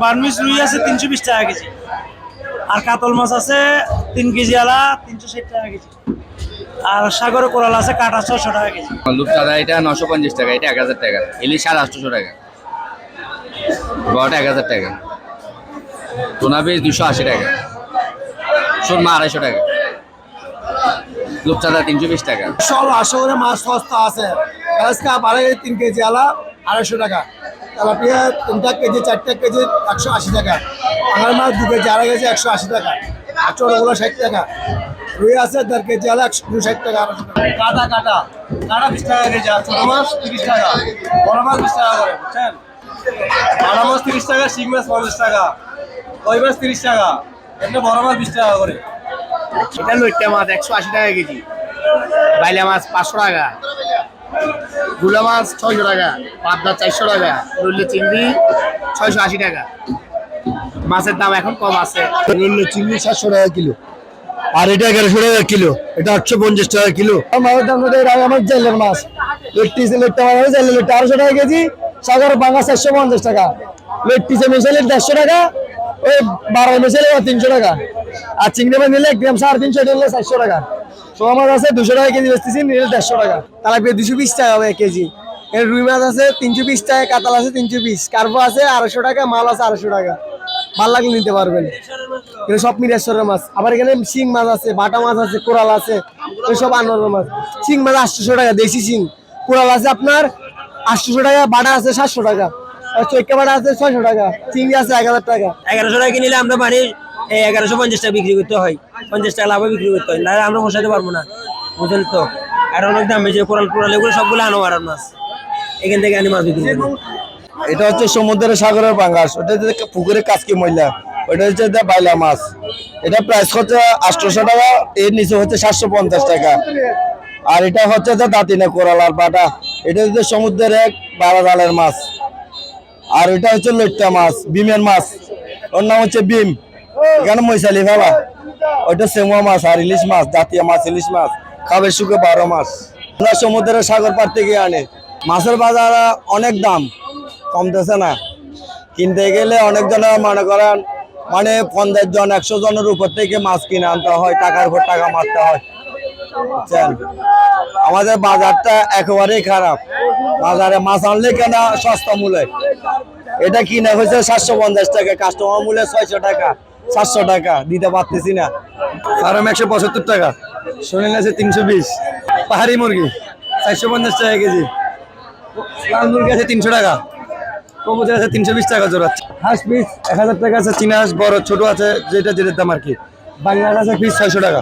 Burmese রুই আছে 320 টাকা কেজি, আর কাতল মাছ আছে 3 কেজি আলা 360 টাকা কেজি, আর সাগরে কোরাল আছে কাটা 600 টাকা কেজি। রূপচাঁদা এটা 950 টাকা, এটা 1000 টাকা, ইলিশ 850 টাকা, বড়টা 1000 টাকা, টুনা পিস 280 টাকা, সুরমা 250 টাকা, রূপচাঁদা 320 টাকা। সব আসলে মাছ সস্তা আছে। আজকে 3 কেজি আলা 250 টাকা, তেলাপিয়া 3টা কেজি 4টা কেজি 180 টাকা, আমার মাছ 2 কেজি 2.5 কেজি 180 টাকা, আর ছোটগুলো 60 টাকা, রুই আছে 1.5 কেজি আলা 160 টাকা। কাটা কাটা কাটা 20 টাকা কেজি, আর ছোট মাছ 30 টাকা, বড় মাছ 20 টাকা করে, বুঝছেন? বড় মাছ 30 টাকা, শিং মাছ 50 টাকা, কই মাছ 30 টাকা, এমনি বড় মাছ 20 টাকা করে। এটা লইট্টা মাছ 180 টাকা কেজি, বাইলা মাছ 500 টাকা, গুলা মাছ 600 টাকা, পাবদা 400 টাকা, রুল্লি চিংড়ি 680 টাকা। মাছের দাম এখন কম আছে। রুল্লি চিংড়ি 700 টাকা কিলো, আর এটা 1100 টাকা কিলো, এটা 850 টাকা কিলো। মাছের দাম আমার জেলের মাছ লেট্টা মাছ জেলের লেট্টা 800 টাকা কেজি, সাগর বাংলা 450 টাকা, লেট্টিসে মিশালে 150 টাকা, ওই 12 মিশালে 300 টাকা, আর চিংড়ি মাছ নিলে 1 গ্রাম 350 নিলে 400 টাকা। সোয়া মাছ আছে 200 টাকা কেজি বেচতেছি, নিলে 150 টাকা। তেলাপিয়া 220 টাকা কেজি, রুই মাছ আছে 320 টাকা, কাতাল আছে 320, কার্পো আছে 250 টাকা, মাল আছে 250 টাকা। ভাল লাগলে নিতে পারবেন, এগুলো সব মিরেশ্বরের মাছ। আবার এখানে শিং মাছ আছে, বাটা মাছ আছে, কোরাল আছে, সব আনোয়ারের মাছ। শিং মাছ 800 টাকা দেশি শিং, কোরাল আছে আপনার 800 টাকা, বাটা আছে 700 টাকা, চৈক্কা বাটা আছে 600 টাকা, চিংড়ি আছে 1000 টাকা। 1100 টাকা কিনলে আমরা বাড়ি 1150 টাকা বিক্রি করতে হয়, 50 টাকা লাভে বিক্রি করতে হয়, না আমরা বসাতে পারবো না, বুঝলেন তো। আর অনেক দাম বেশি, কোরাল কোরাল এগুলো সবগুলো আনোয়ারের মাছ, এখান থেকে আনি মাছ বিক্রি করি। এটা হচ্ছে সমুদ্রের সাগরের পাঙ্গাস, ওটা হচ্ছে পুকুরে কাচকি ময়লা, ওটা হচ্ছে বাইলা মাছ। এটা প্রাইস হচ্ছে 800 টাকা, এর নিচে হচ্ছে 750 টাকা। আর এটা হচ্ছে দাঁতিনা কোরাল আর বাটা, এটা হচ্ছে সমুদ্রের এক 12 জালের মাছ। আর এটা হচ্ছে লইট্টা মাছ, বিমের মাছ, ওর নাম হচ্ছে বিম, এখানে মৈশালি ফেলা। ওইটা সেমুয়া মাছ আর ইলিশ মাছ, জাতীয় মাছ ইলিশ মাছ, খাবে শুকে 12 মাছ। আমরা সমুদ্রের সাগর পার থেকে আনে। মাছের বাজার অনেক দাম, কমতেছে না, কিনতে গেলে অনেক জনের মনে করেন 50 জন 100 জনের উপর থেকে মাছ কিনে আনতে হয়, টাকার উপর টাকা মারতে হয়, বুঝছেন? আমাদের বাজারটা একেবারেই খারাপ, বাজারে মাছ আনলে কেন সস্তা মূল্যে, এটা কিনে হয়েছে 750 টাকা, কাস্টমার মূল্যে 600 টাকা 700 টাকা দিতে পারতেছি না। ফার্ম 175 টাকা, সোনালি আছে 320, পাহাড়ি মুরগি 450 টাকা কেজি, লাল মুরগি আছে 300 টাকা, কবুতর আছে 320 টাকা জোড়া, হাঁস পিস 1000 টাকা আছে, চীনা হাঁস বড় ছোট আছে, যেটা যেটার দাম আর কি। বাংলা আছে পিস 600 টাকা।